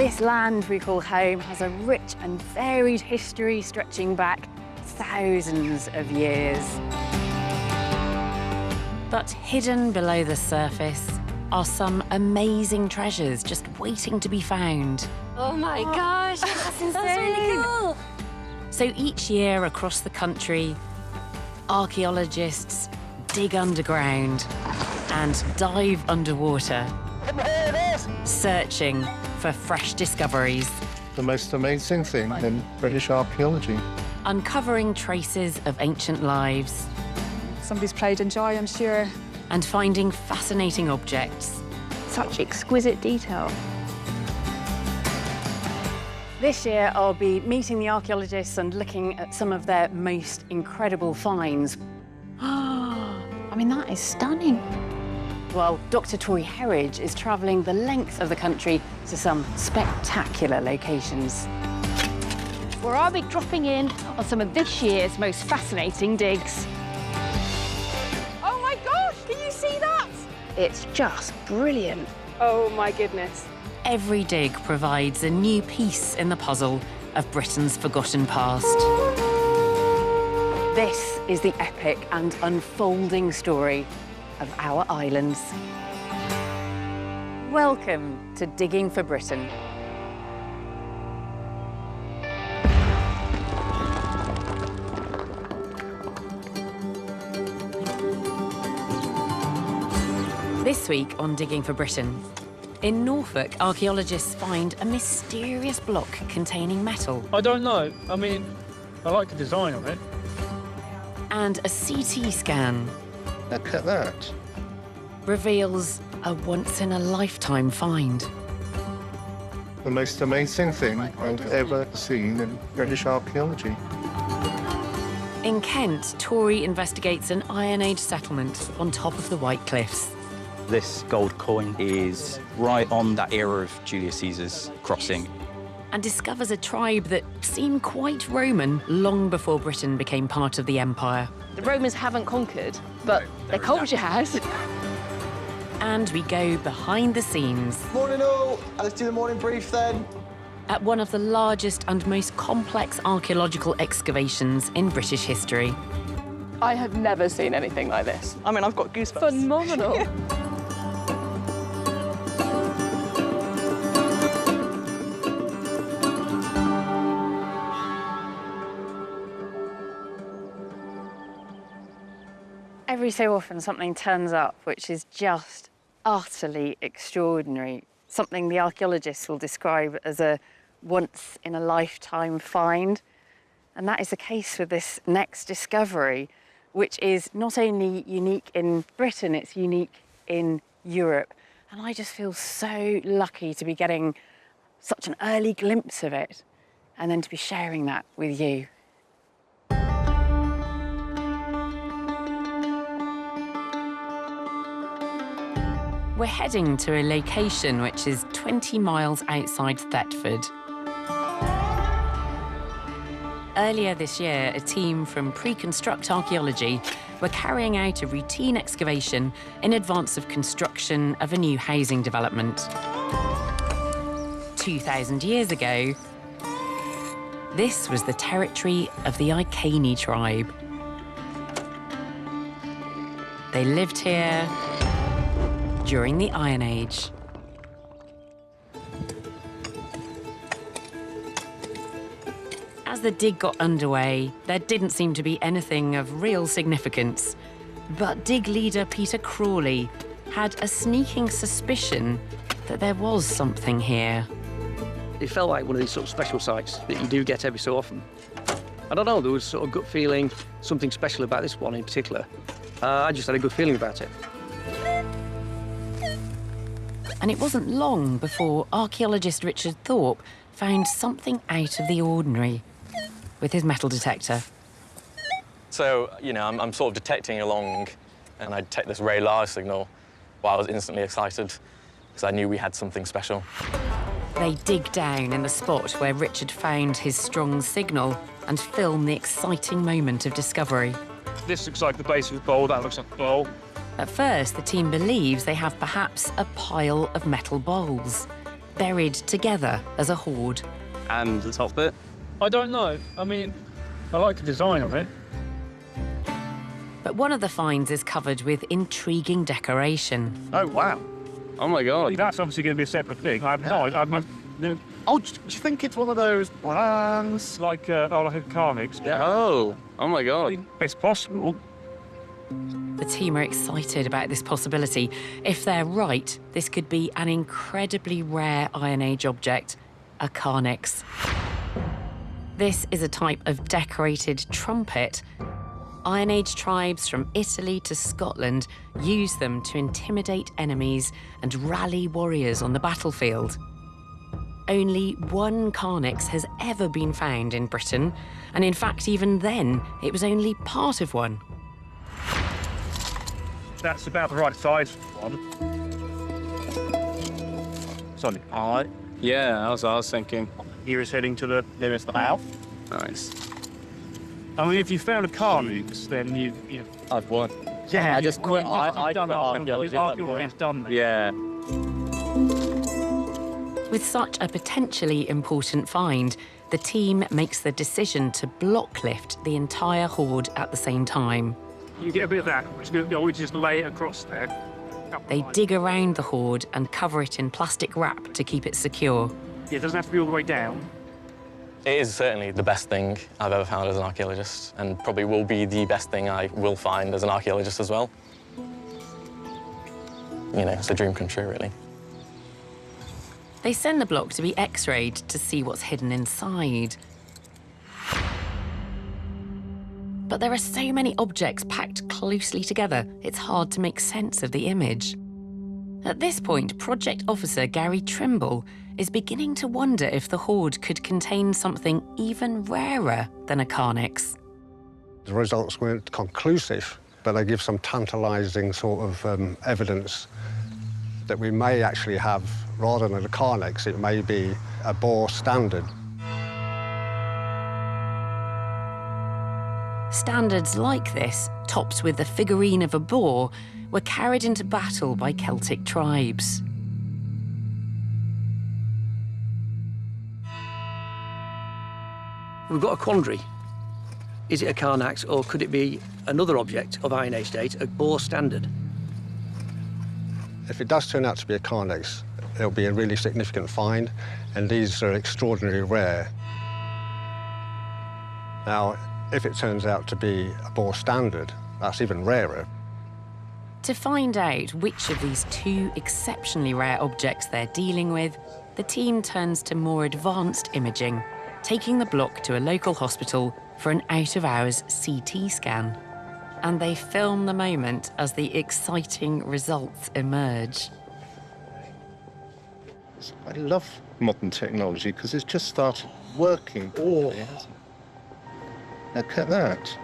This land we call home has a rich and varied history stretching back thousands of years. But hidden below the surface are some amazing treasures just waiting to be found. Oh my gosh, that's insane. That's really cool. So each year across the country, archaeologists dig underground and dive underwater, searching for fresh discoveries. The most amazing thing in British archaeology. Uncovering traces of ancient lives. Somebody's pride and joy, I'm sure. And finding fascinating objects. Such exquisite detail. This year, I'll be meeting the archaeologists and looking at some of their most incredible finds. I mean, that is stunning. While Dr. Tori Herridge is travelling the length of the country to some spectacular locations. Where I'll be dropping in on some of this year's most fascinating digs. Oh my gosh, can you see that? It's just brilliant. Oh my goodness. Every dig provides a new piece in the puzzle of Britain's forgotten past. This is the epic and unfolding story of our islands. Welcome to Digging for Britain. This week on Digging for Britain, in Norfolk, archaeologists find a mysterious block containing metal. I don't know. I mean, I like the design of it. And a CT scan Look at that. reveals a once-in-a-lifetime find. The most amazing thing I've ever seen in British archaeology. In Kent, Tori investigates an Iron Age settlement on top of the White Cliffs. This gold coin is right on that era of Julius Caesar's crossing. And discovers a tribe that seemed quite Roman long before Britain became part of the empire. The Romans haven't conquered, but their culture has. And we go behind the scenes Morning all, let's do the morning brief then. at one of the largest and most complex archaeological excavations in British history. I have never seen anything like this. I mean, I've got goosebumps. Phenomenal. Every so often something turns up which is just utterly extraordinary. Something the archaeologists will describe as a once-in-a-lifetime find. And that is the case with this next discovery, which is not only unique in Britain, it's unique in Europe. And I just feel so lucky to be getting such an early glimpse of it and then to be sharing that with you. We're heading to a location which is 20 miles outside Thetford. Earlier this year, a team from Pre-Construct Archaeology were carrying out a routine excavation in advance of construction of a new housing development. 2,000 years ago, this was the territory of the Iceni tribe. They lived here during the Iron Age. As the dig got underway, there didn't seem to be anything of real significance. But dig leader Peter Crawley had a sneaking suspicion that there was something here. It felt like one of these sort of special sites that you do get every so often. I don't know, there was sort of gut feeling, something special about this one in particular. I just had a good feeling about it. And it wasn't long before archaeologist Richard Thorpe found something out of the ordinary with his metal detector. So, you know, I'm sort of detecting along, and I detect this very large signal. Well, I was instantly excited because I knew we had something special. They dig down in the spot where Richard found his strong signal and film the exciting moment of discovery. This looks like the base of the bowl, that looks like a bowl. At first, the team believes they have perhaps a pile of metal bowls. buried together as a hoard. And the top bit? I don't know. I mean, I like the design of it. But one of the finds is covered with intriguing decoration. Oh, wow. Oh my God. That's obviously going to be a separate thing. I have no... Oh, do you think it's one of those plans? Like a carnix. Yeah. Oh my God. It's possible. The team are excited about this possibility. If they're right, this could be an incredibly rare Iron Age object, a carnix. This is a type of decorated trumpet. Iron Age tribes from Italy to Scotland use them to intimidate enemies and rally warriors on the battlefield. Only one carnix has ever been found in Britain, and in fact, even then, it was only part of one. That's about the right size for one. Sorry. All right. Yeah, I was thinking. Here is heading to the nearest mouth. Nice. I mean, if you found a carnix, then you I've won. yeah, I just quit. I done quit archaeology. It's done. Yeah. With such a potentially important find, the team makes the decision to block lift the entire hoard at the same time. You get a bit of that, we just lay it across there. They dig around the hoard and cover it in plastic wrap to keep it secure. Yeah, it doesn't have to be all the way down. It is certainly the best thing I've ever found as an archaeologist, and probably will be the best thing I will find as an archaeologist as well. You know, it's a dream come true, really. They send the block to be X-rayed to see what's hidden inside. But there are so many objects packed closely together, it's hard to make sense of the image. At this point, Project Officer Gary Trimble is beginning to wonder if the hoard could contain something even rarer than a carnix. The results weren't conclusive, but they give some tantalising sort of evidence that we may actually have, rather than a carnix, it may be a boar standard. Standards like this, topped with the figurine of a boar, were carried into battle by Celtic tribes. We've got a quandary. Is it a carnax, or could it be another object of Iron Age date, a boar standard? If it does turn out to be a carnix, it'll be a really significant find, and these are extraordinarily rare. Now, if it turns out to be a boar standard, that's even rarer. To find out which of these two exceptionally rare objects they're dealing with, the team turns to more advanced imaging, taking the block to a local hospital for an out-of-hours CT scan. And they film the moment as the exciting results emerge. I love modern technology because it's just started working. Oh, look at that.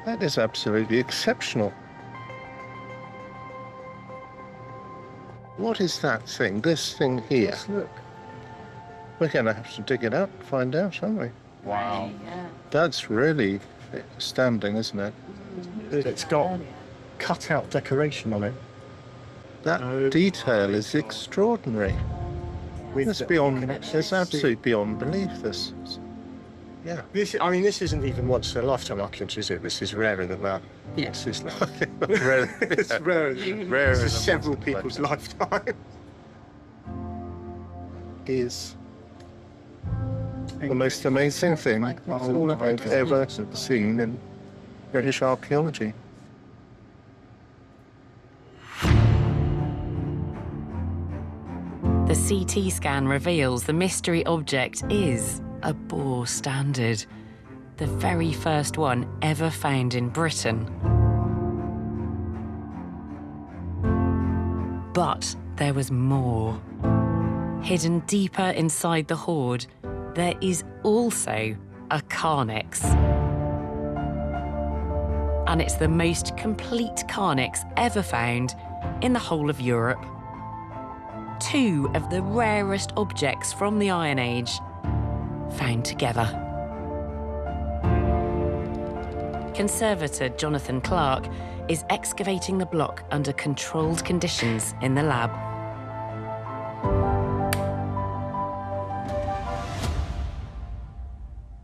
That is absolutely exceptional. What is that thing? This thing here? Yes, look. We're going to have to dig it up and find out, aren't we? Wow. Yeah. That's really astounding, isn't it? It's got cut-out decoration on it. That detail is extraordinary. It's absolutely beyond belief, this. Yeah. This isn't even once in a lifetime archaeology, is it? This is rarer than that. Yes. It's rarer. This is several people's lifetime. Is the most amazing thing I've ever seen in British archaeology. The CT scan reveals the mystery object is a boar standard, the very first one ever found in Britain. But there was more. Hidden deeper inside the hoard, there is also a carnix. And it's the most complete carnix ever found in the whole of Europe. Two of the rarest objects from the Iron Age found together. Conservator Jonathan Clark is excavating the block under controlled conditions in the lab.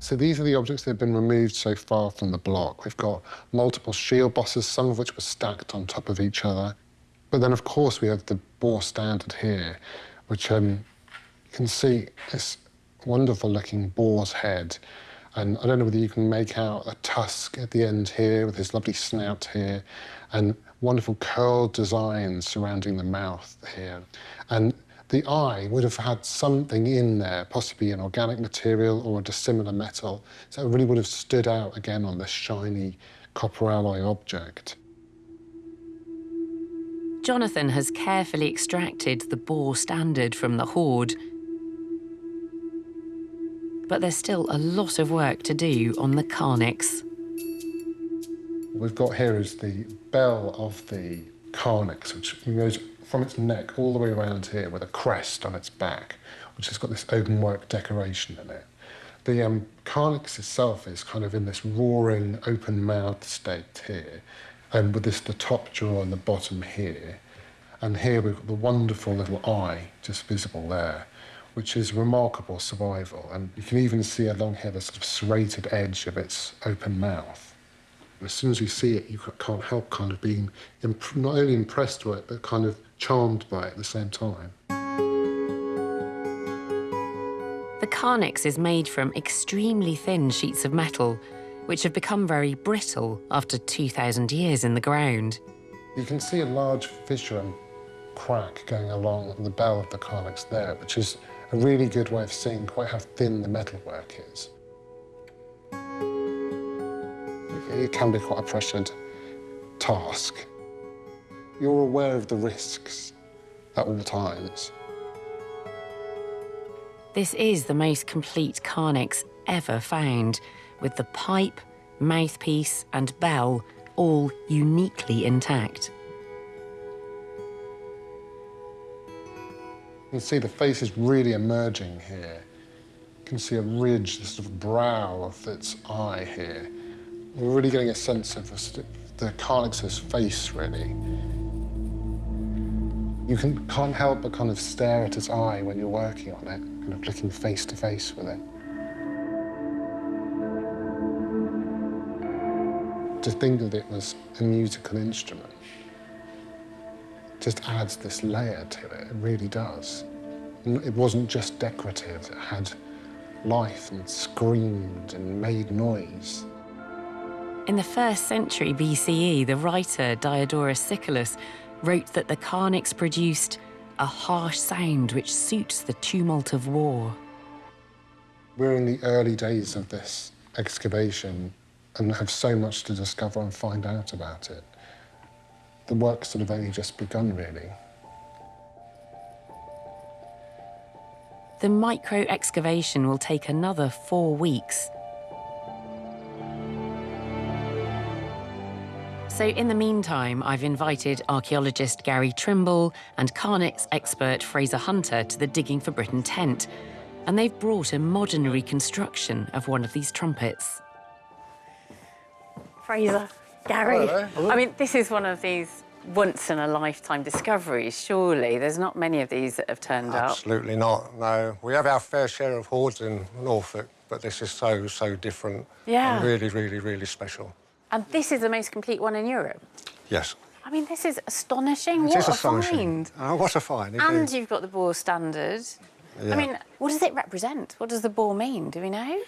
So these are the objects that have been removed so far from the block. We've got multiple shield bosses, some of which were stacked on top of each other. But then, of course, we have the bore standard here, which you can see this wonderful-looking boar's head. And I don't know whether you can make out a tusk at the end here with his lovely snout here, and wonderful curled designs surrounding the mouth here. And the eye would have had something in there, possibly an organic material or a dissimilar metal, so it really would have stood out again on this shiny copper alloy object. Jonathan has carefully extracted the bore standard from the hoard. But there's still a lot of work to do on the Carnix. What we've got here is the bell of the Carnix, which goes from its neck all the way around here with a crest on its back, which has got this openwork decoration in it. The Carnix itself is kind of in this roaring, open-mouthed state here, and with the top jaw and the bottom here. And here we've got the wonderful little eye just visible there, which is remarkable survival. And you can even see along here the sort of serrated edge of its open mouth. As soon as you see it, you can't help kind of being not only impressed with it, but kind of charmed by it at the same time. The Carnix is made from extremely thin sheets of metal, which have become very brittle after 2,000 years in the ground. You can see a large fissure and crack going along the bell of the Carnix there, which is a really good way of seeing quite how thin the metalwork is. It can be quite a pressured task. You're aware of the risks at all times. This is the most complete Carnix ever found, with the pipe, mouthpiece and bell all uniquely intact. You can see the face is really emerging here. You can see a ridge, the sort of brow of its eye here. We're really getting a sense of the Carnix's face, really. You can't help but kind of stare at its eye when you're working on it, kind of looking face to face with it. To think that it was a musical instrument just adds this layer to it, it really does. It wasn't just decorative, it had life and screamed and made noise. In the 1st century BCE, the writer Diodorus Siculus wrote that the Carnix produced a harsh sound which suits the tumult of war. We're in the early days of this excavation and have so much to discover and find out about it. The work's sort of only just begun, really. The micro-excavation will take another 4 weeks. So in the meantime, I've invited archaeologist Gary Trimble and Carnix expert Fraser Hunter to the Digging for Britain tent, and they've brought a modern reconstruction of one of these trumpets. Fraser, Gary. Hello. I mean, this is one of these once-in-a-lifetime discoveries, surely. There's not many of these that have turned up. Absolutely not, no. We have our fair share of hoards in Norfolk, but this is so, so different. Yeah. And really, really, really special. And this is the most complete one in Europe. Yes. I mean, this is astonishing. It is What a astonishing. find. What a find. And you've got the bore standard. Yeah. I mean, what does it represent? What does the bore mean? Do we know?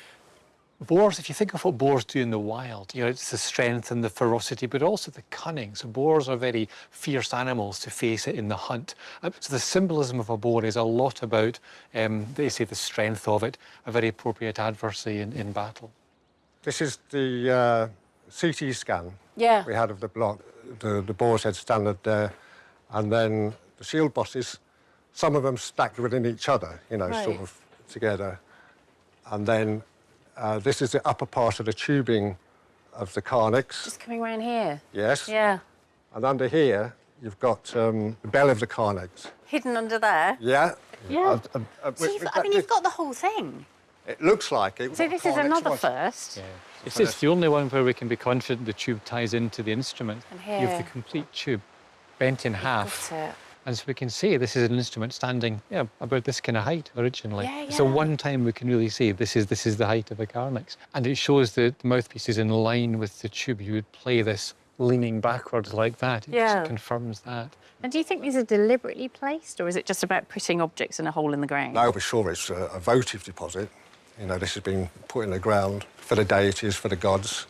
Boars, if you think of what boars do in the wild, you know, it's the strength and the ferocity, but also the cunning. So boars are very fierce animals, to face it, in the hunt. So the symbolism of a boar is a lot about, they say, the strength of it, a very appropriate adversary in battle. This is the CT scan Yeah. we had of the block, the boar's head standard there, and then the shield bosses, some of them stacked within each other, you know, Right. sort of together. And then this is the upper part of the tubing of the Carnix. Just coming around here. Yes. Yeah. And under here, you've got the bell of the Carnix. Hidden under there. Yeah. Yeah. With- So with I mean, that- you've got the whole thing. It looks like it. So this is another first. Yeah. It's the only one where we can be confident the tube ties into the instrument. And You have here. the complete tube bent in half. Got it. And so we can say this is an instrument standing about this kind of height originally. Yeah, It's the yeah. one time we can really say this is the height of a Carnix. And it shows the mouthpiece is in line with the tube. You would play this leaning backwards like that. It Yeah. just confirms that. And do you think these are deliberately placed, or is it just about putting objects in a hole in the ground? No, we're sure it's a votive deposit. You know, this has been put in the ground for the deities, for the gods.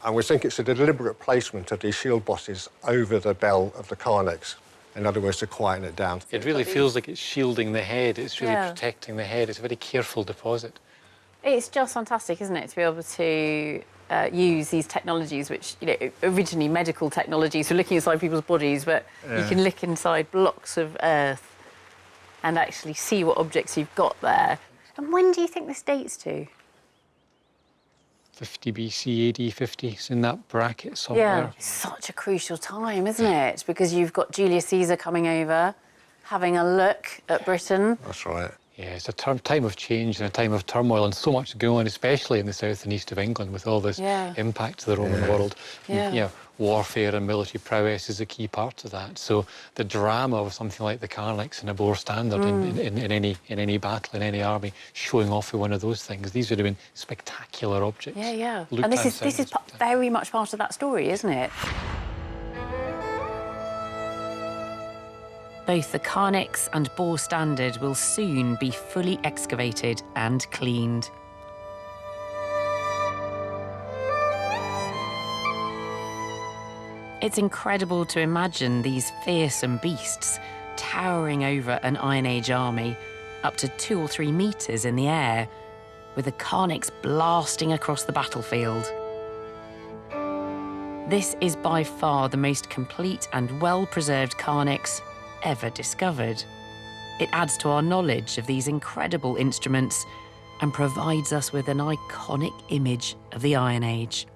And we think it's a deliberate placement of these shield bosses over the bell of the Carnix. In other words, to quieten it down. It really feels like it's shielding the head. It's really Yeah. protecting the head. It's a very careful deposit. It's just fantastic, isn't it, to be able to use these technologies, which, you know, originally medical technologies for looking inside people's bodies, but you can look inside blocks of earth and actually see what objects you've got there. And when do you think this dates to? 50 BC, AD 50, it's in that bracket somewhere. Yeah, it's such a crucial time, isn't it? Because you've got Julius Caesar coming over, having a look at Britain. That's right. Yeah, it's a time of change and a time of turmoil and so much going on, especially in the south and east of England with all this impact to the Roman world. Yeah. You know, warfare and military prowess is a key part of that. So the drama of something like the Carnix and a Boer standard in any battle, in any army, showing off with one of those things, these would have been spectacular objects. Yeah, yeah. Looked And this and is sounded very much part of that story, isn't it? Both the Carnix and Boer standard will soon be fully excavated and cleaned. It's incredible to imagine these fearsome beasts towering over an Iron Age army up to 2 or 3 meters in the air, with the Carnix blasting across the battlefield. This is by far the most complete and well-preserved Carnix ever discovered. It adds to our knowledge of these incredible instruments and provides us with an iconic image of the Iron Age.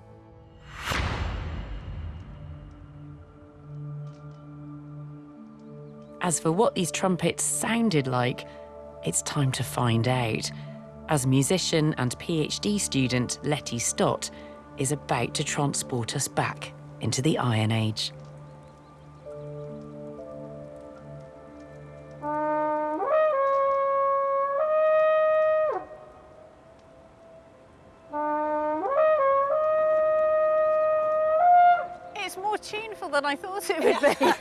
As for what these trumpets sounded like, it's time to find out, as musician and PhD student Letty Stott is about to transport us back into the Iron Age. It's more tuneful than I thought it would be.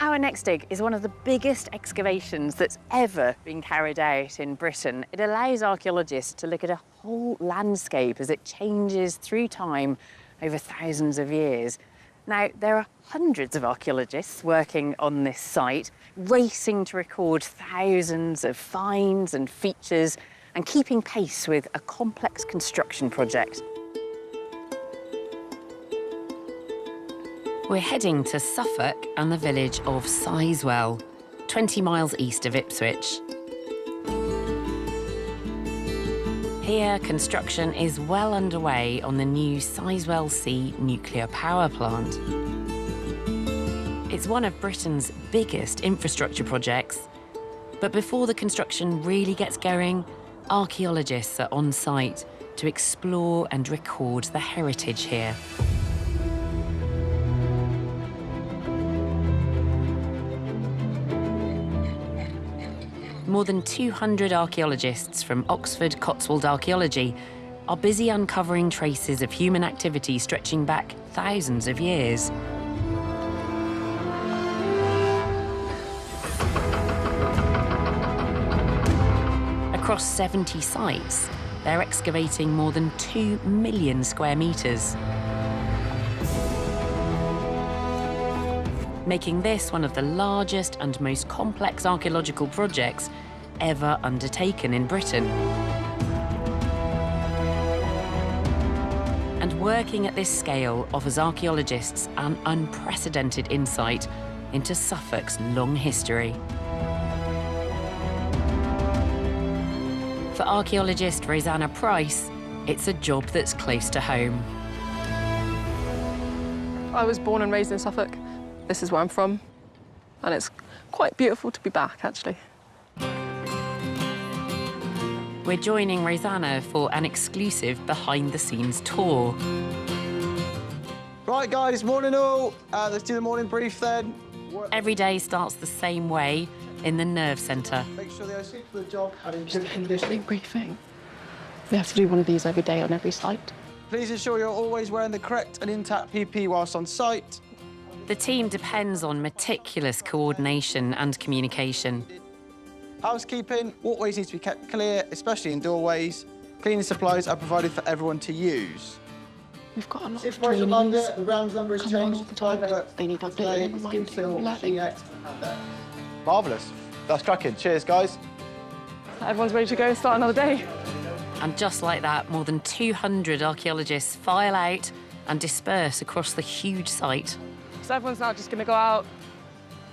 Our next dig is one of the biggest excavations that's ever been carried out in Britain. It allows archaeologists to look at a whole landscape as it changes through time over thousands of years. Now, there are hundreds of archaeologists working on this site, racing to record thousands of finds and features and keeping pace with a complex construction project. We're heading to Suffolk and the village of Sizewell, 20 miles east of Ipswich. Here, construction is well underway on the new Sizewell C nuclear power plant. It's one of Britain's biggest infrastructure projects. But before the construction really gets going, archaeologists are on site to explore and record the heritage here. More than 200 archaeologists from Oxford Cotswold Archaeology are busy uncovering traces of human activity stretching back thousands of years. Across 70 sites, they're excavating more than 2 million square metres, making this one of the largest and most complex archaeological projects ever undertaken in Britain. And working at this scale offers archaeologists an unprecedented insight into Suffolk's long history. For archaeologist Rosanna Price, it's a job that's close to home. I was born and raised in Suffolk. This is where I'm from, and it's quite beautiful to be back, actually. We're joining Rosanna for an exclusive behind-the-scenes tour. Right, guys, morning all. Let's do the morning brief then. Every day starts the same way in the Nerve Centre. Make sure they are suited for the job and in Just good in the condition. morning briefing. We have to do one of these every day on every site. Please ensure you're always wearing the correct and intact PPE whilst on site. The team depends on meticulous coordination and communication. Housekeeping, walkways need to be kept clear, especially in doorways. Cleaning supplies are provided for everyone to use. We've got a lot If of price trainees. longer, the rounds number is Come on changed. all the time. They need updating, reminding, Marvellous. That's cracking. Cheers, guys. Everyone's ready to go, start another day. And just like that, more than 200 archaeologists file out and disperse across the huge site. So everyone's now just going to go out,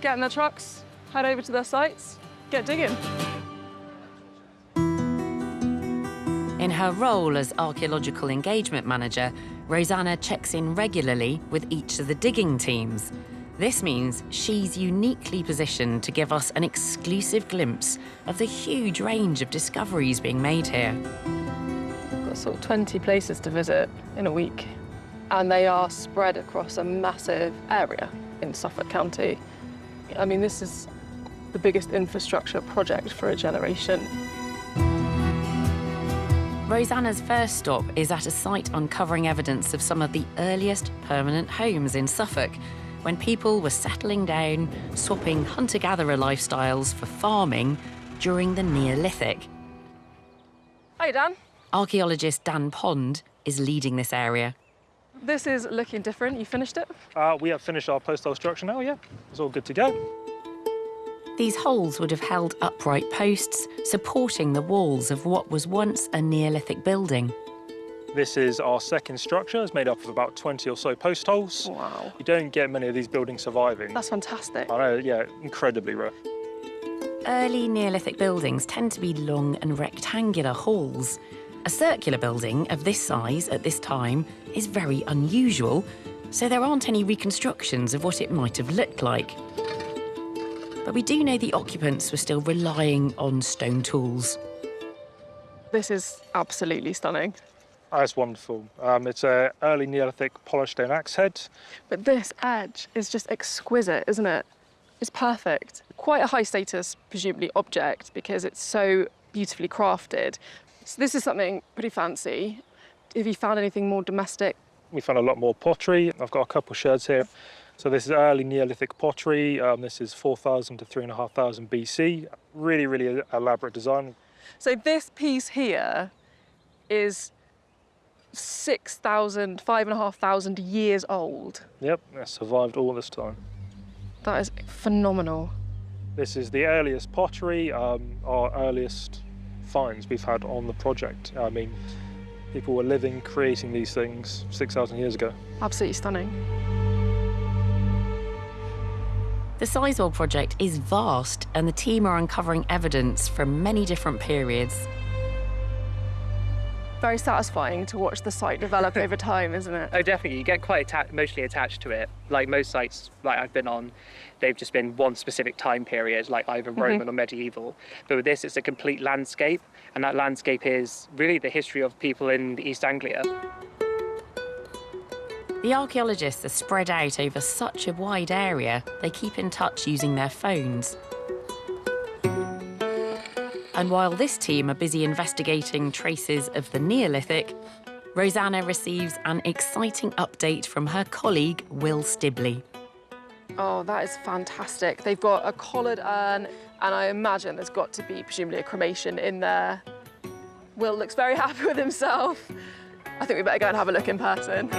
get in their trucks, head over to their sites, get digging. In her role as archaeological engagement manager, Rosanna checks in regularly with each of the digging teams. This means she's uniquely positioned to give us an exclusive glimpse of the huge range of discoveries being made here. We've got sort of 20 places to visit in a week, and they are spread across a massive area in Suffolk County. I mean, this is the biggest infrastructure project for a generation. Rosanna's first stop is at a site uncovering evidence of some of the earliest permanent homes in Suffolk, when people were settling down, swapping hunter-gatherer lifestyles for farming during the Neolithic. Hi, Dan. Archaeologist Dan Pond is leading this area. This is looking different. You finished it? We have finished our post-hole structure now, yeah. It's all good to go. These holes would have held upright posts supporting the walls of what was once a Neolithic building. This is our second structure. It's made up of about 20 or so post holes. Wow. You don't get many of these buildings surviving. That's fantastic. I know, yeah, incredibly rare. Early Neolithic buildings tend to be long and rectangular halls. A circular building of this size at this time is very unusual, so there aren't any reconstructions of what it might have looked like. But we do know the occupants were still relying on stone tools. This is absolutely stunning. That's wonderful. It's an early Neolithic polished stone axe head. But this edge is just exquisite, isn't it? It's perfect. Quite a high status, presumably, object because it's so beautifully crafted. So this is something pretty fancy. Have you found anything more domestic? We found a lot more pottery. I've got a couple of sherds here. So this is early Neolithic pottery. This is 4,000 to 3,500 BC. Really, really elaborate design. So this piece here is 6,000, 5,500 years old. Yep, it's survived all this time. That is phenomenal. This is the earliest pottery, our earliest finds we've had on the project. I mean, people were living, creating these things 6,000 years ago. Absolutely stunning. The Sizewell project is vast, and the team are uncovering evidence from many different periods. Very satisfying to watch the site develop over time, isn't it? Oh, definitely. You get quite emotionally attached to it. Like most sites like I've been on, they've just been one specific time period, like either Roman or medieval. But with this, it's a complete landscape, and that landscape is really the history of people in East Anglia. The archaeologists are spread out over such a wide area, they keep in touch using their phones. And while this team are busy investigating traces of the Neolithic, Rosanna receives an exciting update from her colleague, Will Stibley. Oh, that is fantastic. They've got a collared urn, and I imagine there's got to be presumably a cremation in there. Will looks very happy with himself. I think we better go and have a look in person.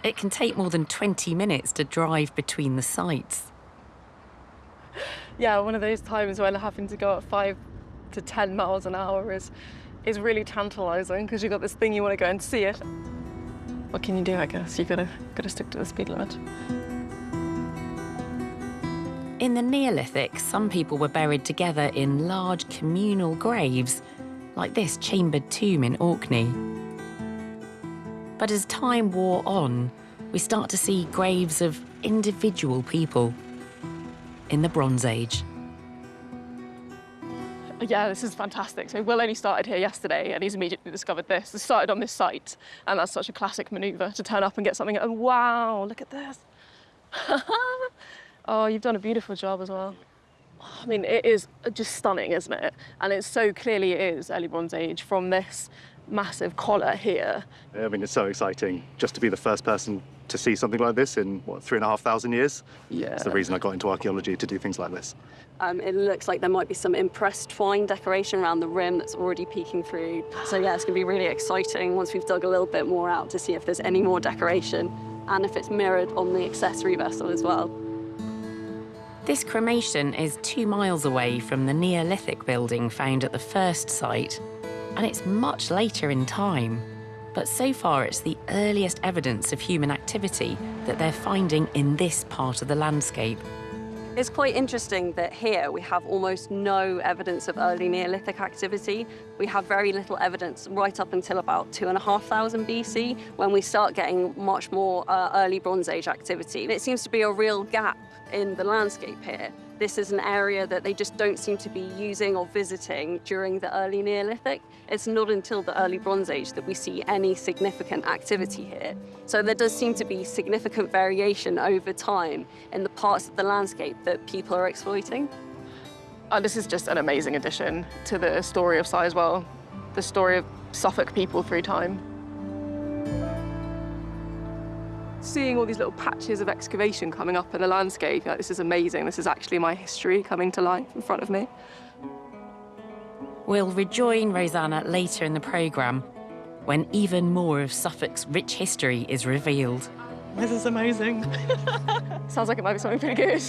It can take more than 20 minutes to drive between the sites. Yeah, one of those times when having to go at 5 to 10 miles an hour is really tantalising, because you've got this thing you want to go and see it. What can you do, I guess? You've got to stick to the speed limit. In the Neolithic, some people were buried together in large communal graves, like this chambered tomb in Orkney. But as time wore on, we start to see graves of individual people in the Bronze Age. Yeah, this is fantastic. So Will only started here yesterday, and he's immediately discovered this. He started on this site, and that's such a classic manoeuvre to turn up and get something. And wow, look at this. Oh, you've done a beautiful job as well. I mean, it is just stunning, isn't it? And it so clearly is early Bronze Age from this massive collar here. I mean, it's so exciting just to be the first person to see something like this in, what, 3,500 years? Yeah. That's the reason I got into archaeology, to do things like this. It looks like there might be some impressed twine decoration around the rim that's already peeking through. So yeah, it's going to be really exciting once we've dug a little bit more out to see if there's any more decoration and if it's mirrored on the accessory vessel as well. This cremation is 2 miles away from the Neolithic building found at the first site, and it's much later in time. But so far, it's the earliest evidence of human activity that they're finding in this part of the landscape. It's quite interesting that here we have almost no evidence of early Neolithic activity. We have very little evidence right up until about 2,500 BC, when we start getting much more early Bronze Age activity. It seems to be a real gap in the landscape here. This is an area that they just don't seem to be using or visiting during the early Neolithic. It's not until the early Bronze Age that we see any significant activity here. So there does seem to be significant variation over time in the parts of the landscape that people are exploiting. This is just an amazing addition to the story of Sizewell, the story of Suffolk people through time. Seeing all these little patches of excavation coming up in the landscape, like, this is amazing. This is actually my history coming to life in front of me. We'll rejoin Rosanna later in the programme when even more of Suffolk's rich history is revealed. This is amazing. Sounds like it might be something pretty good.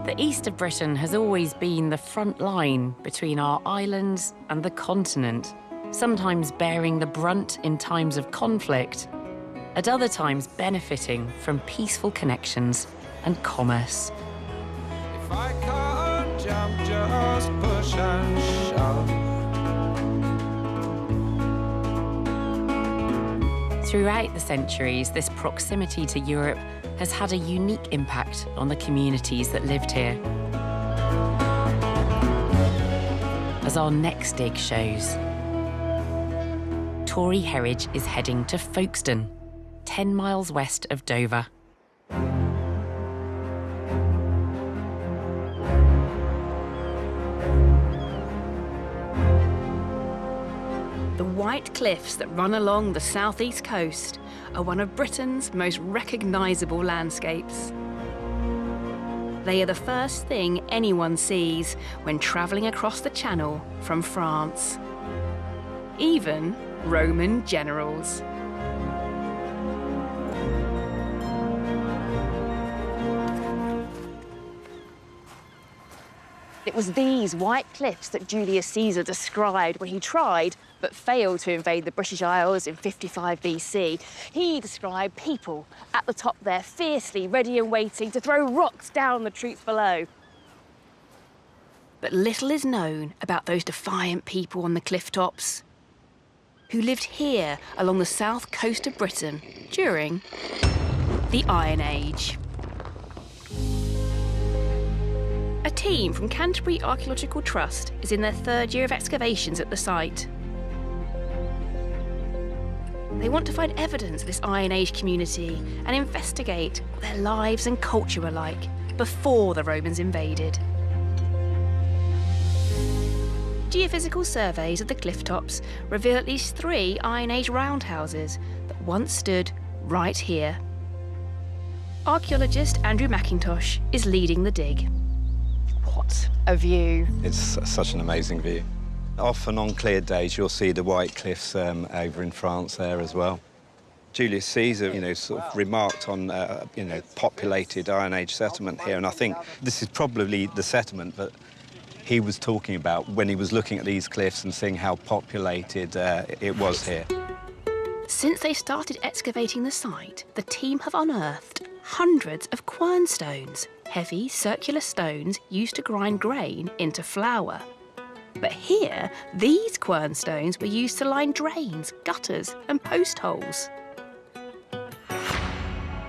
The east of Britain has always been the front line between our islands and the continent, sometimes bearing the brunt in times of conflict, at other times benefiting from peaceful connections and commerce. If I can't jump, just push and shove. Throughout the centuries, this proximity to Europe has had a unique impact on the communities that lived here. As our next dig shows, Tori Herridge is heading to Folkestone, 10 miles west of Dover. The white cliffs that run along the southeast coast are one of Britain's most recognisable landscapes. They are the first thing anyone sees when travelling across the Channel from France. Even Roman generals. It was these white cliffs that Julius Caesar described when he tried but failed to invade the British Isles in 55 BC. He described people at the top there, fiercely ready and waiting to throw rocks down the troops below. But little is known about those defiant people on the cliff tops, who lived here along the south coast of Britain during the Iron Age. A team from Canterbury Archaeological Trust is in their third year of excavations at the site. They want to find evidence of this Iron Age community and investigate what their lives and culture were like before the Romans invaded. Geophysical surveys of the cliff tops reveal at least 3 Iron Age roundhouses that once stood right here. Archaeologist Andrew McIntosh is leading the dig. What a view. It's such an amazing view. Often on clear days, you'll see the White Cliffs over in France there as well. Julius Caesar, sort of remarked on, populated Iron Age settlement here, and I think this is probably the settlement that he was talking about when he was looking at these cliffs and seeing how populated it was here. Since they started excavating the site, the team have unearthed hundreds of quernstones, heavy circular stones used to grind grain into flour. But here, these quernstones were used to line drains, gutters and post holes.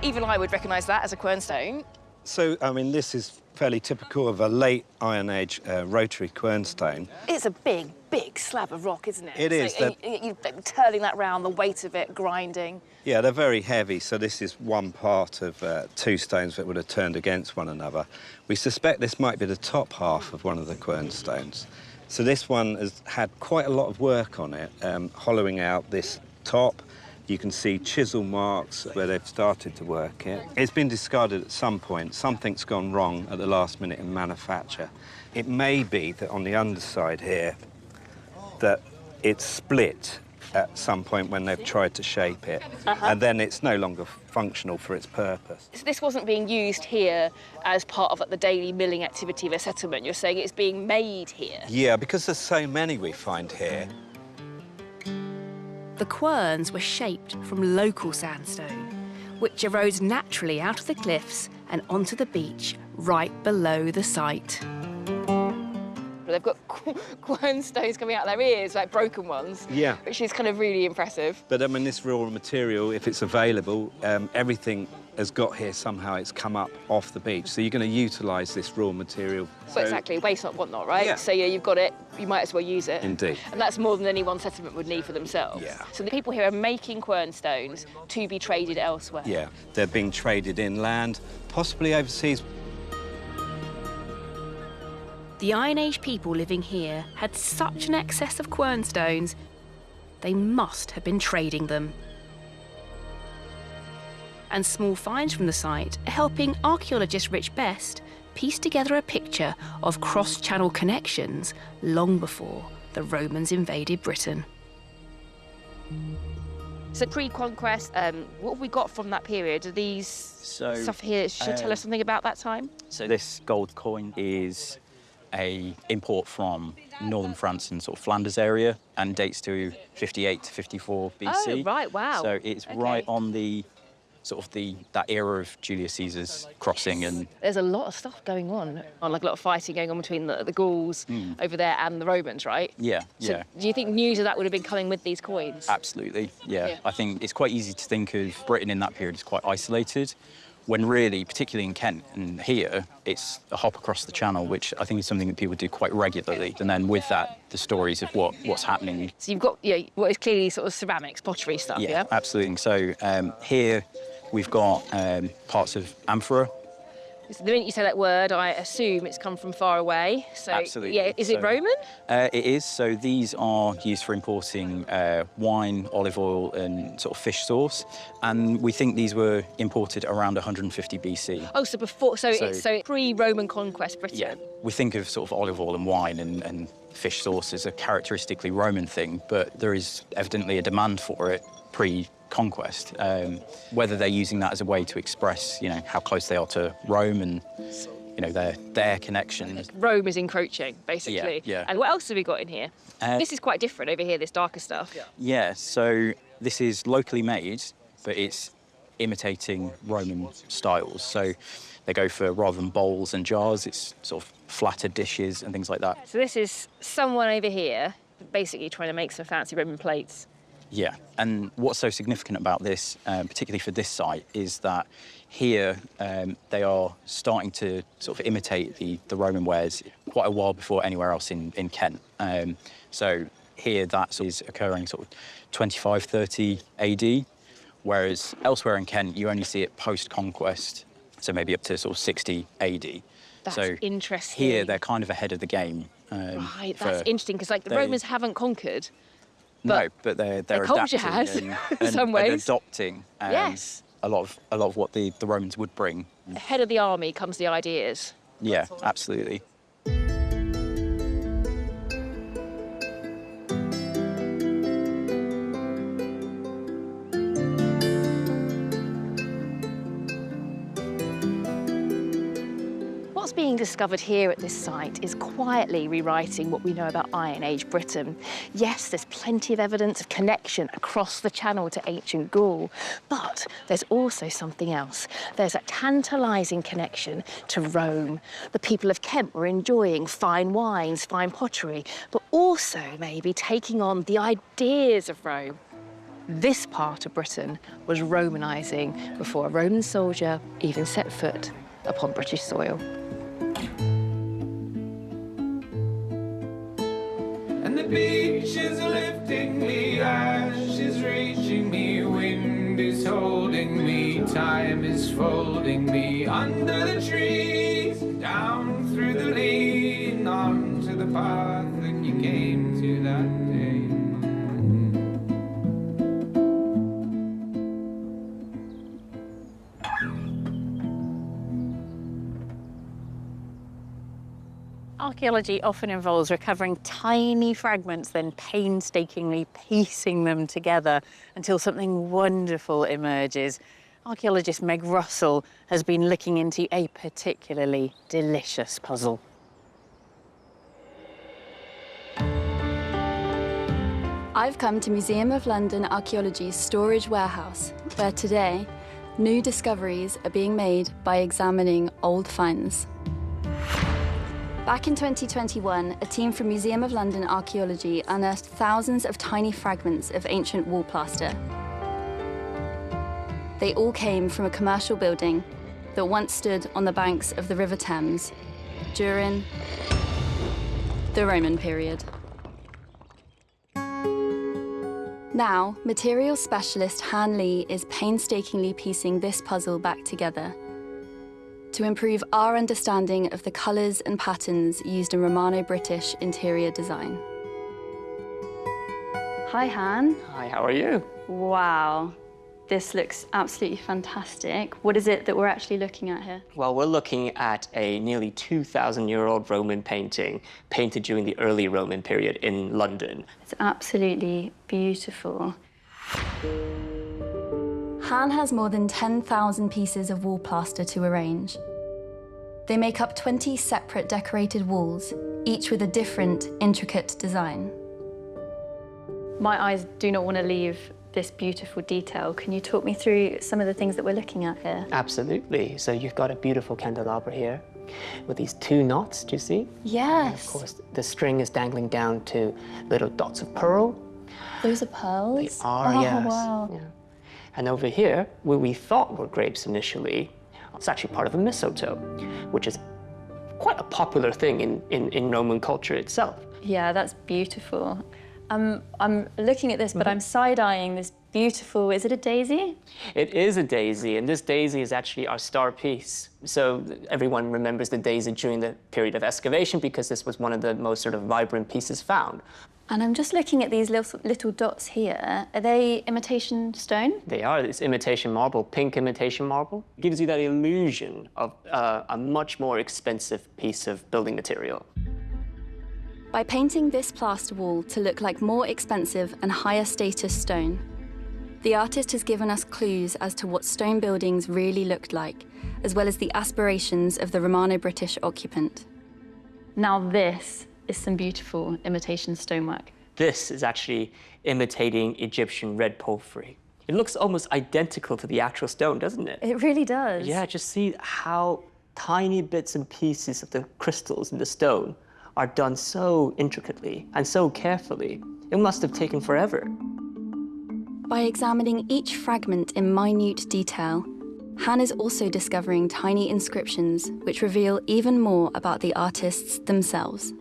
Even I would recognise that as a quernstone. So, I mean, this is fairly typical of a late Iron Age rotary quernstone. It's a big, big slab of rock, isn't it? It is. You're turning that round, the weight of it, grinding. Yeah, they're very heavy, so this is one part of 2 stones that would have turned against one another. We suspect this might be the top half of one of the quernstones. So this one has had quite a lot of work on it, hollowing out this top. You can see chisel marks where they've started to work it. It's been discarded at some point. Something's gone wrong at the last minute in manufacture. It may be that on the underside here, that it's split at some point when they've tried to shape it, and then it's no longer functional for its purpose. So this wasn't being used here as part of the daily milling activity of a settlement. You're saying it's being made here? Yeah, because there's so many we find here. The querns were shaped from local sandstone, which arose naturally out of the cliffs and onto the beach right below the site. They've got quernstones coming out their ears, like broken ones. Yeah. Which is kind of really impressive. But I mean, this raw material, if it's available, everything has got here somehow. It's come up off the beach, so you're going to utilise this raw material. Well, exactly, waste not, want not, right? Yeah. So yeah, you've got it, you might as well use it. Indeed. And that's more than any one settlement would need for themselves. Yeah. So the people here are making quernstones to be traded elsewhere. Yeah, they're being traded inland, possibly overseas. The Iron Age people living here had such an excess of quernstones, they must have been trading them. And small finds from the site are helping archaeologist Rich Best piece together a picture of cross-channel connections long before the Romans invaded Britain. So pre-conquest, what have we got from that period? Are these stuff here should tell us something about that time? So this gold coin is a import from northern France and sort of Flanders area and dates to 58 to 54 BC. Oh, right, wow. So it's right on the that era of Julius Caesar's crossing. And there's a lot of stuff going on, like a lot of fighting going on between the Gauls over there and the Romans, right? Yeah, so do you think news of that would have been coming with these coins? Absolutely, yeah. I think it's quite easy to think of Britain in that period as quite isolated, when really, particularly in Kent and here, it's a hop across the channel, which I think is something that people do quite regularly. And then with that, the stories of what's happening. So you've got what is clearly sort of ceramics, pottery stuff, yeah? Yeah, absolutely. So here we've got parts of amphora. So the minute you say that word, I assume it's come from far away. So, absolutely. Yeah, is it Roman? It is. So these are used for importing wine, olive oil, and sort of fish sauce. And we think these were imported around 150 BC. Oh, so before, so pre-Roman conquest Britain. Yeah, we think of sort of olive oil and wine and fish sauce as a characteristically Roman thing, but there is evidently a demand for it pre-conquest. Whether they're using that as a way to express, how close they are to Rome and, their connection. Rome is encroaching, basically. Yeah. And what else have we got in here? This is quite different over here, this darker stuff. Yeah, so this is locally made, but it's imitating Roman styles. So they go for, rather than bowls and jars, it's sort of flatter dishes and things like that. So this is someone over here basically trying to make some fancy Roman plates. Yeah, and what's so significant about this, particularly for this site, is that here they are starting to sort of imitate the Roman wares quite a while before anywhere else in Kent. So here that is occurring sort of 25, 30 AD, whereas elsewhere in Kent you only see it post-conquest, so maybe up to sort of 60 AD. That's so interesting. Here they're kind of ahead of the game. Right, that's interesting, because like the Romans haven't conquered. No, but they're their culture adapting has, and, in some and ways. adopting Yes. a lot of what the Romans would bring. Ahead of the army comes the ideas. Yeah, absolutely. What's being discovered here at this site is quietly rewriting what we know about Iron Age Britain. Yes, there's plenty of evidence of connection across the Channel to ancient Gaul, but there's also something else. There's a tantalising connection to Rome. The people of Kent were enjoying fine wines, fine pottery, but also maybe taking on the ideas of Rome. This part of Britain was Romanising before a Roman soldier even set foot upon British soil. And the beach is lifting me, ash is reaching me, wind is holding me, time is folding me under the trees, down through the lane, onto the path that you came to that day. Archaeology often involves recovering tiny fragments, then painstakingly piecing them together until something wonderful emerges. Archaeologist Meg Russell has been looking into a particularly delicious puzzle. I've come to Museum of London Archaeology's storage warehouse, where today, new discoveries are being made by examining old finds. Back in 2021, a team from Museum of London Archaeology unearthed thousands of tiny fragments of ancient wall plaster. They all came from a commercial building that once stood on the banks of the River Thames during the Roman period. Now, materials specialist Han Lee is painstakingly piecing this puzzle back together to improve our understanding of the colours and patterns used in Romano-British interior design. Hi, Han. Hi, how are you? Wow, this looks absolutely fantastic. What is it that we're actually looking at here? Well, we're looking at a nearly 2,000-year-old Roman painting painted during the early Roman period in London. It's absolutely beautiful. Han has more than 10,000 pieces of wall plaster to arrange. They make up 20 separate decorated walls, each with a different, intricate design. My eyes do not want to leave this beautiful detail. Can you talk me through some of the things that we're looking at here? Absolutely. So you've got a beautiful candelabra here with these two knots, do you see? Yes. And of course, the string is dangling down to little dots of pearl. Those are pearls? They are, yes. Wow. Yeah. And over here, where we thought were grapes initially, it's actually part of a mistletoe, which is quite a popular thing in Roman culture itself. Yeah, that's beautiful. I'm looking at this, but I'm side-eyeing this beautiful, is it a daisy? It is a daisy, and this daisy is actually our star piece. So everyone remembers the daisy during the period of excavation because this was one of the most sort of vibrant pieces found. And I'm just looking at these little dots here. Are they imitation stone? They are. It's imitation marble, pink imitation marble. It gives you that illusion of a much more expensive piece of building material. By painting this plaster wall to look like more expensive and higher status stone, the artist has given us clues as to what stone buildings really looked like, as well as the aspirations of the Romano-British occupant. Now this is some beautiful imitation stonework. This is actually imitating Egyptian red porphyry. It looks almost identical to the actual stone, doesn't it? It really does. Yeah, just see how tiny bits and pieces of the crystals in the stone are done so intricately and so carefully. It must have taken forever. By examining each fragment in minute detail, Han is also discovering tiny inscriptions which reveal even more about the artists themselves.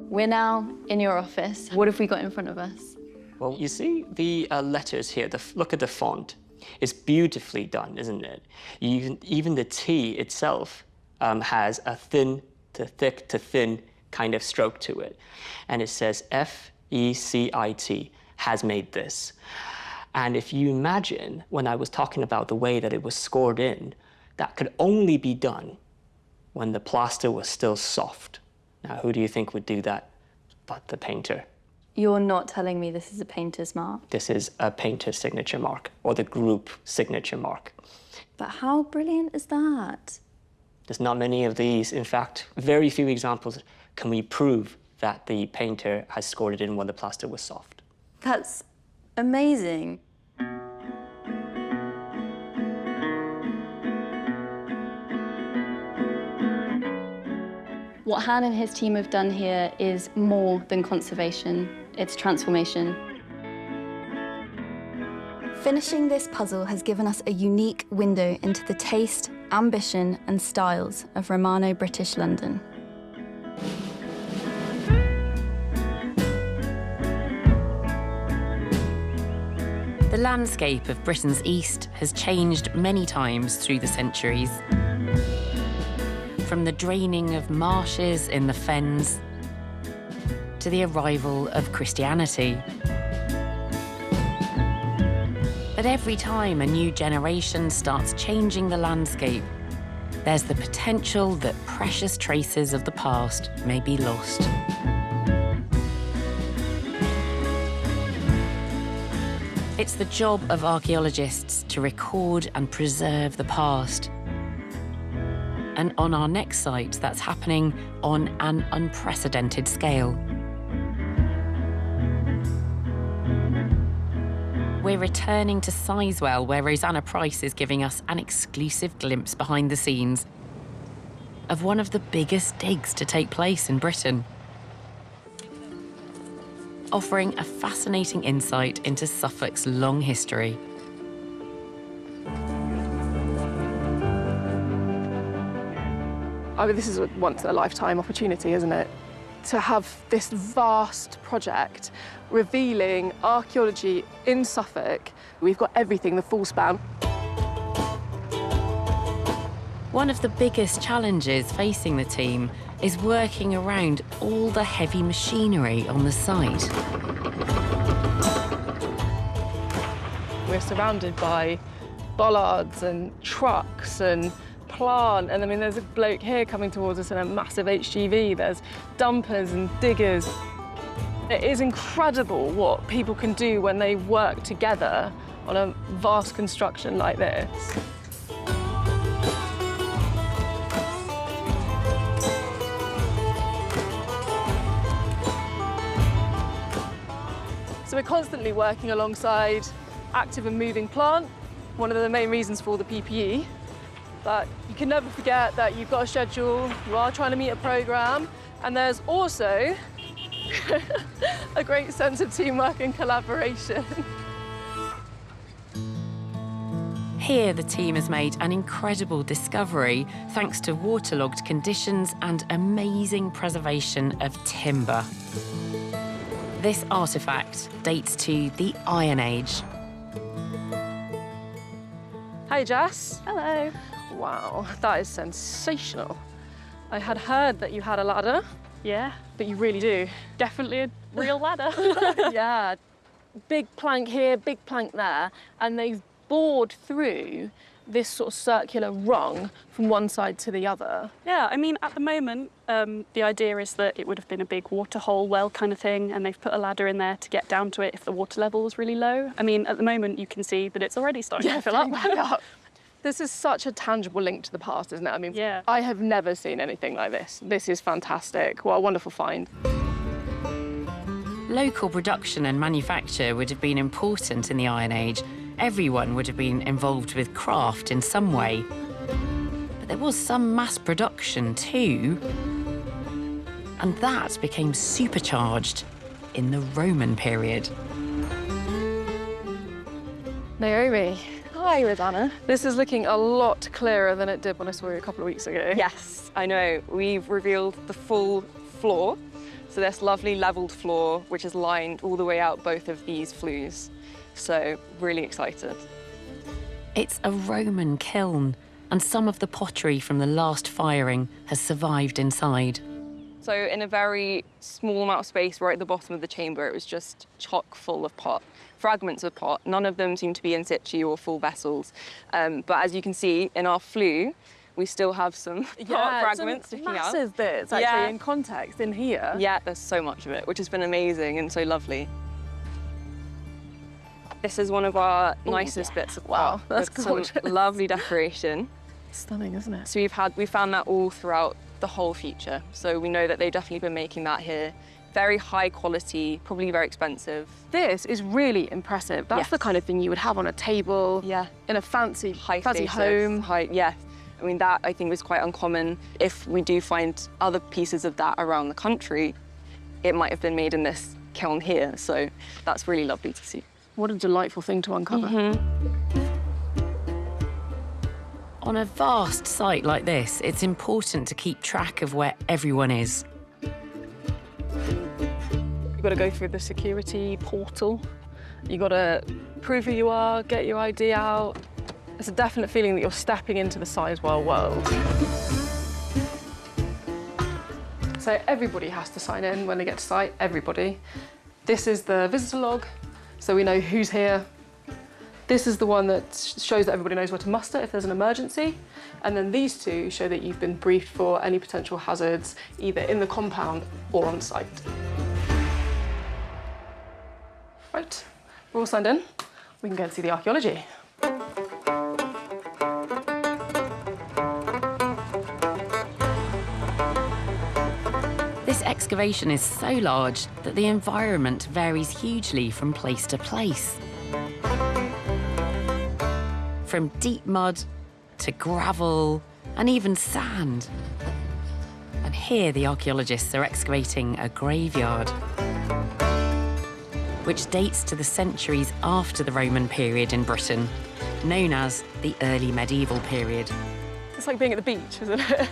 We're now in your office. What have we got in front of us? Well, you see the letters here, look at the font. It's beautifully done, isn't it? Even the T itself has a thin to thick to thin kind of stroke to it. And it says F-E-C-I-T, has made this. And if you imagine, when I was talking about the way that it was scored in, that could only be done when the plaster was still soft. Now, who do you think would do that but the painter? You're not telling me this is a painter's mark? This is a painter's signature mark, or the group signature mark. But how brilliant is that? There's not many of these. In fact, very few examples can we prove that the painter has scored it in when the plaster was soft. That's amazing. What Han and his team have done here is more than conservation, it's transformation. Finishing this puzzle has given us a unique window into the taste, ambition and styles of Romano-British London. The landscape of Britain's east has changed many times through the centuries. From the draining of marshes in the fens to the arrival of Christianity. But every time a new generation starts changing the landscape, there's the potential that precious traces of the past may be lost. It's the job of archaeologists to record and preserve the past. And on our next site, that's happening on an unprecedented scale. We're returning to Sizewell, where Rosanna Price is giving us an exclusive glimpse behind the scenes of one of the biggest digs to take place in Britain, offering a fascinating insight into Suffolk's long history. I mean, this is a once-in-a-lifetime opportunity, isn't it? To have this vast project revealing archaeology in Suffolk. We've got everything, the full span. One of the biggest challenges facing the team is working around all the heavy machinery on the site. We're surrounded by bollards and trucks and plant, and I mean, there's a bloke here coming towards us in a massive HGV. There's dumpers and diggers. It is incredible what people can do when they work together on a vast construction like this. So we're constantly working alongside active and moving plant, one of the main reasons for all the PPE. But you can never forget that you've got a schedule, you are trying to meet a programme, and there's also a great sense of teamwork and collaboration. Here, the team has made an incredible discovery thanks to waterlogged conditions and amazing preservation of timber. This artefact dates to the Iron Age. Hi, Jess. Hello. Wow, that is sensational. I had heard that you had a ladder. Yeah. But you really do. Definitely a real ladder. Yeah. Big plank here, big plank there, and they've bored through this sort of circular rung from one side to the other. Yeah, I mean, at the moment, the idea is that it would have been a big water hole well kind of thing, and they've put a ladder in there to get down to it if the water level was really low. I mean, at the moment, you can see that it's already starting to fill up. This is such a tangible link to the past, isn't it? I mean, yeah. I have never seen anything like this. This is fantastic. What a wonderful find. Local production and manufacture would have been important in the Iron Age. Everyone would have been involved with craft in some way. But there was some mass production too. And that became supercharged in the Roman period. Naomi. Hi, Rosanna. This is looking a lot clearer than it did when I saw you a couple of weeks ago. Yes, I know. We've revealed the full floor. So this lovely levelled floor, which is lined all the way out both of these flues. So really excited. It's a Roman kiln, and some of the pottery from the last firing has survived inside. So in a very small amount of space right at the bottom of the chamber, it was just chock full of pot, fragments of pot. None of them seem to be in situ or full vessels. But as you can see in our flue, we still have some pot fragments sticking out. Massive bits actually in context in here. Yeah, there's so much of it, which has been amazing and so lovely. This is one of our nicest bits of pot. That's with gorgeous. some lovely decoration. Stunning, isn't it? So we found that all throughout the whole feature. So we know that they've definitely been making that here. Very high quality, probably very expensive. This is really impressive. That's the kind of thing you would have on a table. Yeah. In a fancy Fancy home. Yeah. I mean, that I think was quite uncommon. If we do find other pieces of that around the country, it might have been made in this kiln here. So that's really lovely to see. What a delightful thing to uncover. Mm-hmm. On a vast site like this, it's important to keep track of where everyone is. You've got to go through the security portal. You've got to prove who you are, get your ID out. It's a definite feeling that you're stepping into the Sizewell world. So everybody has to sign in when they get to site, everybody. This is the visitor log, so we know who's here. This is the one that shows that everybody knows where to muster if there's an emergency. And then these two show that you've been briefed for any potential hazards, either in the compound or on site. Right, we're all signed in. We can go and see the archaeology. This excavation is so large that the environment varies hugely from place to place. From deep mud to gravel and even sand. And here the archaeologists are excavating a graveyard, which dates to the centuries after the Roman period in Britain, known as the early medieval period. It's like being at the beach, isn't it?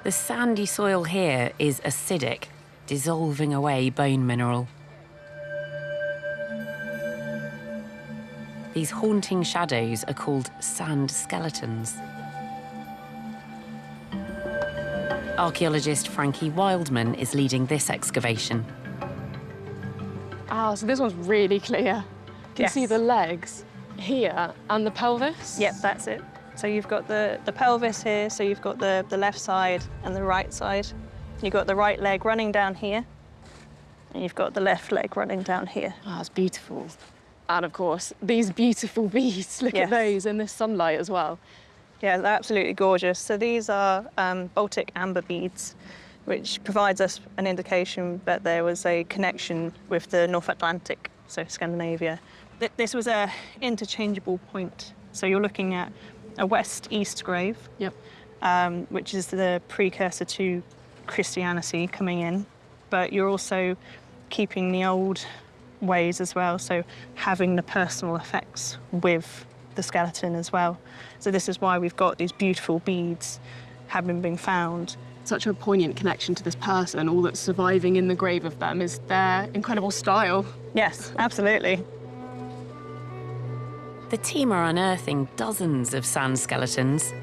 The sandy soil here is acidic, dissolving away bone mineral. These haunting shadows are called sand skeletons. Archaeologist Frankie Wildman is leading this excavation. Ah, so this one's really clear. You can see the legs here and the pelvis. Yep, that's it. So you've got the pelvis here, so you've got the left side and the right side. You've got the right leg running down here, and you've got the left leg running down here. Ah, it's beautiful. And of course, these beautiful beads, look at those in this sunlight as well. Yeah, they're absolutely gorgeous. So these are Baltic amber beads, which provides us an indication that there was a connection with the North Atlantic, so Scandinavia. This was a interchangeable point. So you're looking at a west-east grave, which is the precursor to Christianity coming in, but you're also keeping the old ways as well, so having the personal effects with the skeleton as well. So this is why we've got these beautiful beads having been found. Such a poignant connection to this person. All that's surviving in the grave of them is their incredible style. Yes, absolutely. The team are unearthing dozens of sand skeletons.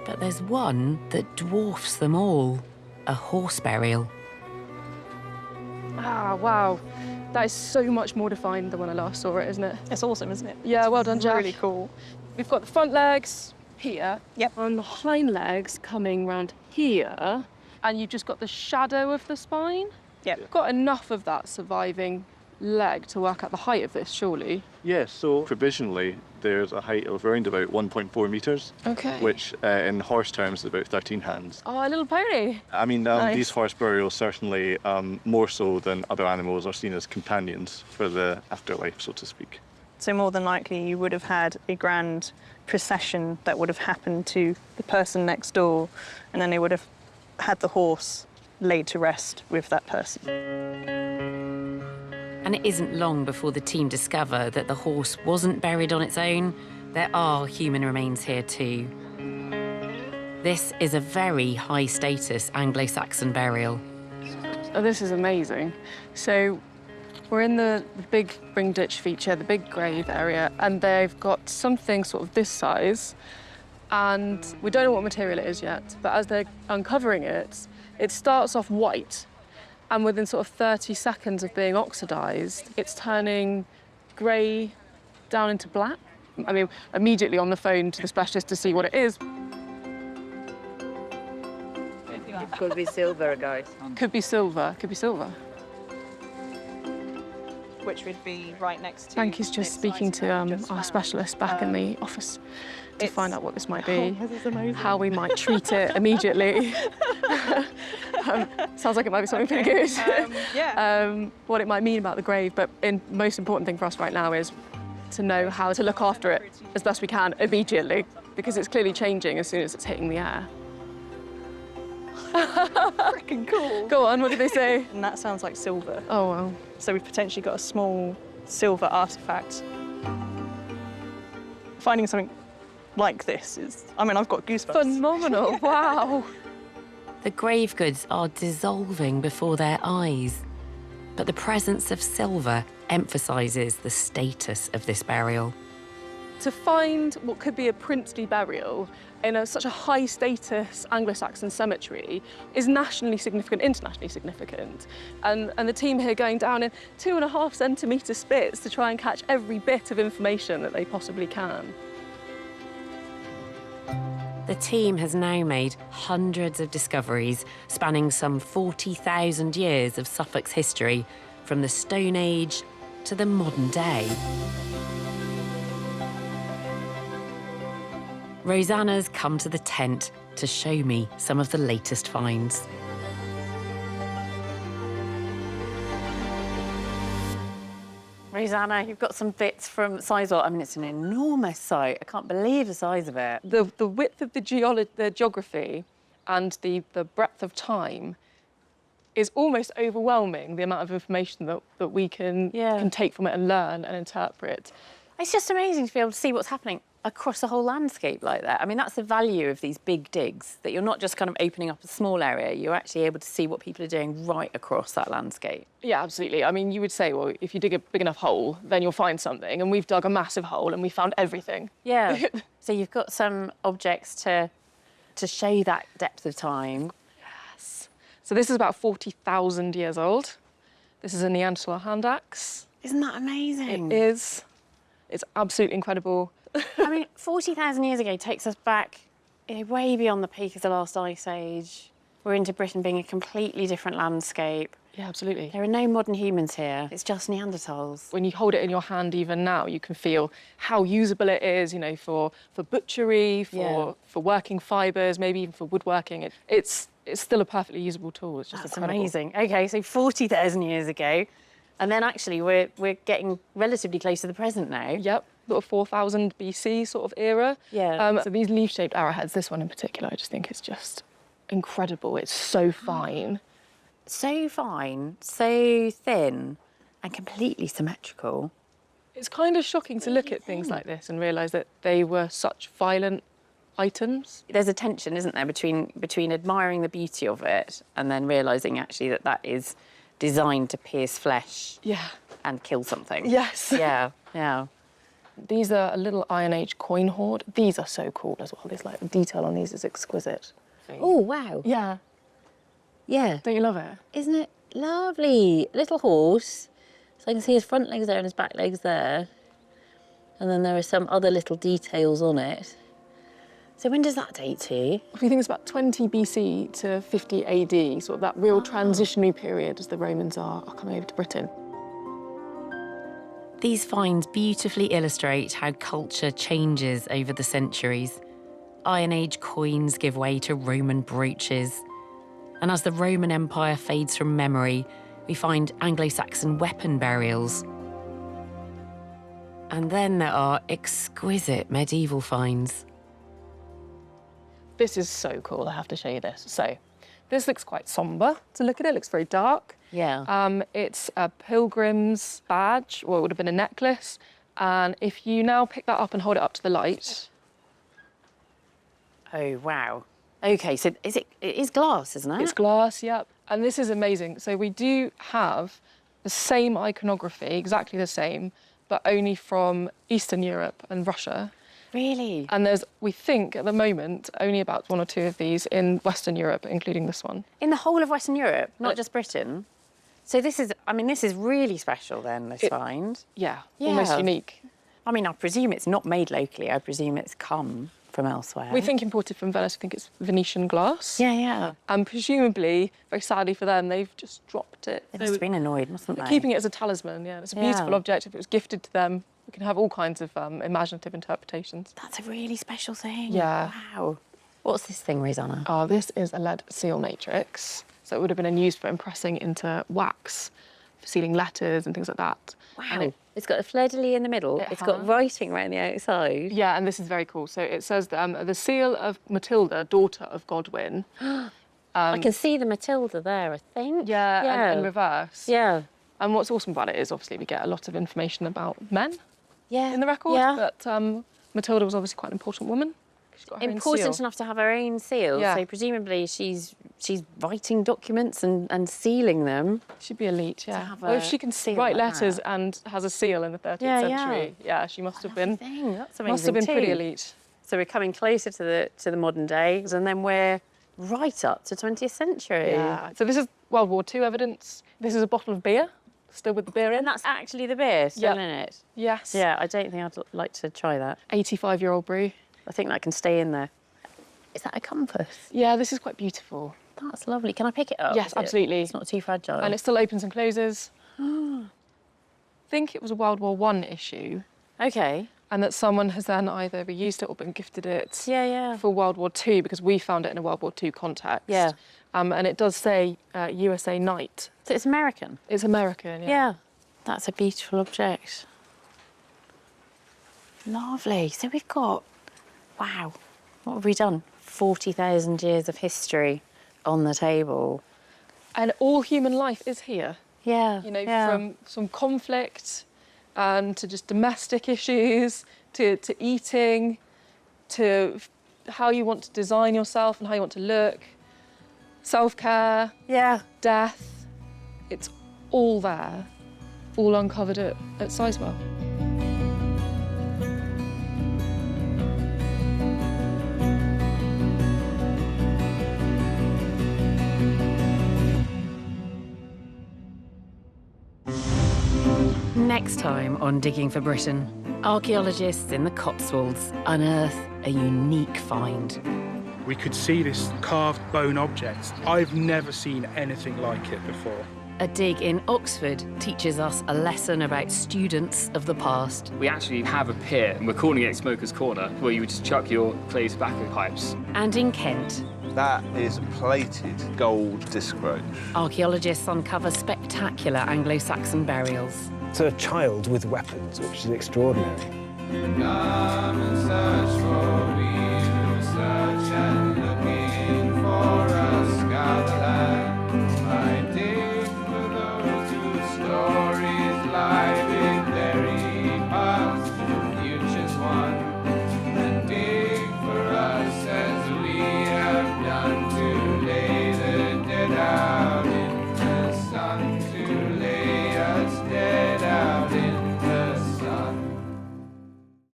But there's one that dwarfs them all, a horse burial. Ah, wow. That is so much more defined than when I last saw it, isn't it? It's awesome, isn't it? Yeah, well done, Jack. Really cool. We've got the front legs here. Yep. And the hind legs coming round here. And you've just got the shadow of the spine. Yep. You've got enough of that surviving leg to work out the height of this, surely. Yes, so provisionally there's a height of around about 1.4 metres, Okay. which in horse terms is about 13 hands. Oh, a little pony. I mean, Nice. these horse burials certainly, more so than other animals, are seen as companions for the afterlife, so to speak. So more than likely you would have had a grand procession that would have happened to the person next door, and then they would have had the horse laid to rest with that person. And it isn't long before the team discover that the horse wasn't buried on its own. There are human remains here too. This is a very high-status Anglo-Saxon burial. Oh, this is amazing. So we're in the big ring ditch feature, the big grave area, and they've got something sort of this size, and we don't know what material it is yet, but as they're uncovering it, it starts off white, and within sort of 30 seconds of being oxidized, it's turning grey down into black. I mean, immediately on the phone to the specialist to see what it is. It could be silver, guys. Could be silver, could be silver. Which would be right next to... Frankie's just speaking to our specialist back in the office to find out what this might be, how we might treat it immediately. Sounds like it might be something pretty good. What it might mean about the grave, but the most important thing for us right now is to know how to look after it as best we can immediately, because it's clearly changing as soon as it's hitting the air. Freaking cool. Go on, what did they say? And that sounds like silver. Oh, wow. So we've potentially got a small silver artifact. Finding something like this is, I mean, I've got goosebumps. Phenomenal, wow. The grave goods are dissolving before their eyes, but the presence of silver emphasises the status of this burial. To find what could be a princely burial in such a high-status Anglo-Saxon cemetery is nationally significant, internationally significant. And the team here going down in 2.5 centimetre spits to try and catch every bit of information that they possibly can. The team has now made hundreds of discoveries spanning some 40,000 years of Suffolk's history, from the Stone Age to the modern day. Rosanna's come to the tent to show me some of the latest finds. Rosanna, you've got some bits from Sizewell. I mean, it's an enormous site. I can't believe the size of it. The width of the geography and the breadth of time is almost overwhelming, the amount of information that we can take from it and learn and interpret. It's just amazing to be able to see what's happening across the whole landscape like that. I mean, that's the value of these big digs, that you're not just kind of opening up a small area, you're actually able to see what people are doing right across that landscape. Yeah, absolutely. I mean, you would say, well, if you dig a big enough hole, then you'll find something. And we've dug a massive hole and we found everything. Yeah. So you've got some objects to show that depth of time. Yes. So this is about 40,000 years old. This is a Neanderthal hand axe. Isn't that amazing? It is. It's absolutely incredible. I mean, 40,000 years ago takes us back way beyond the peak of the last ice age. We're into Britain being a completely different landscape. Yeah, absolutely. There are no modern humans here. It's just Neanderthals. When you hold it in your hand even now, you can feel how usable it is, you know, for butchery, for working fibres, maybe even for woodworking. It's still a perfectly usable tool. It's just incredible. Amazing. OK, so 40,000 years ago. And then actually we're getting relatively close to the present now. Yep, sort of 4000 BC sort of era. Yeah. So these leaf-shaped arrowheads, this one in particular, I just think is just incredible. It's so fine. So fine, so thin, and completely symmetrical. It's kind of shocking to look at things like this and realise that they were such violent items. There's a tension, isn't there, between admiring the beauty of it and then realising actually that is designed to pierce flesh and kill something. Yes. Yeah, yeah. These are a little Iron Age coin hoard. These are so cool as well. There's like the detail on these is exquisite. Oh, wow. Yeah. Yeah. Don't you love it? Isn't it lovely? Little horse. So I can see his front legs there and his back legs there. And then there are some other little details on it. So when does that date to? We think it's about 20 BC to 50 AD, sort of that real transitionary period as the Romans are coming over to Britain. These finds beautifully illustrate how culture changes over the centuries. Iron Age coins give way to Roman brooches. And as the Roman Empire fades from memory, we find Anglo-Saxon weapon burials. And then there are exquisite medieval finds. This is so cool, I have to show you this. So, This looks quite sombre to look at. It looks very dark. Yeah. It's a pilgrim's badge, or it would have been a necklace. And if you now pick that up and hold it up to the light. Oh, wow. OK, so it is glass, isn't it? It's glass, yep. And this is amazing. So we do have the same iconography, exactly the same, but only from Eastern Europe and Russia. Really? And there's, we think, at the moment, only about 1 or 2 of these in Western Europe, including this one. In the whole of Western Europe, not just Britain? So this is, I mean, this is really special then, this find. Yeah, almost unique. I mean, I presume it's not made locally. I presume it's come from elsewhere. We think imported from Venice. We think it's Venetian glass. Yeah, yeah. And presumably, very sadly for them, they've just dropped it. They must have been annoyed, mustn't they? Keeping it as a talisman, yeah. It's a beautiful object. If it was gifted to them, we can have all kinds of imaginative interpretations. That's a really special thing. Yeah. Wow. What's this thing, Rosanna? Oh, this is a lead seal matrix. So it would have been used for impressing into wax, for sealing letters and things like that. Wow. And it's got a fleur-de-lis in the middle. It's got writing around the outside. Yeah, and this is very cool. So it says the seal of Matilda, daughter of Godwin. I can see the Matilda there, I think. Yeah, and in reverse. Yeah. And what's awesome about it is obviously we get a lot of information about men in the record. Yeah. But Matilda was obviously quite an important woman. She's got her own Important seal. enough to have her own seal. Yeah. So presumably she's writing documents and sealing them. She'd be elite, yeah. have Well, if a she can seal write like letters that. and has a seal in the 13th Yeah, century, yeah, she must have been. That's amazing Must have been pretty too. elite. So we're coming closer to the modern days, and then we're right up to 20th century. Yeah. So this is World War II evidence. This is a bottle of beer, still with the beer in. And that's actually the beer still Yeah. in it? Yes. Yeah, I don't think I'd like to try that. 85-year-old brew. I think that can stay in there. Is that a compass? Yeah, this is quite beautiful. That's lovely. Can I pick it up? Yes, Is it- absolutely. It's not too fragile. And it still opens and closes. I think it was a World War I issue. Okay. And that someone has then either reused it or been gifted it yeah. for World War II, because we found it in a World War II context. Yeah. And it does say USA Knight. So it's American? It's American, yeah. Yeah. That's a beautiful object. Lovely. So we've got, wow, what have we done? 40,000 years of history on the table. And all human life is here. Yeah. You know, from some conflict and to just domestic issues, to eating, to how you want to design yourself and how you want to look, self-care, death. It's all there, all uncovered at Sizewell. Next time on Digging for Britain, archaeologists in the Cotswolds unearth a unique find. We could see this carved bone object. I've never seen anything like it before. A dig in Oxford teaches us a lesson about students of the past. We actually have a pier, and we're calling it Smoker's Corner, where you would just chuck your clay tobacco pipes. And in Kent, that is a plated gold disc brooch. archaeologists uncover spectacular Anglo-Saxon burials. It's a child with weapons, which is extraordinary. Come and search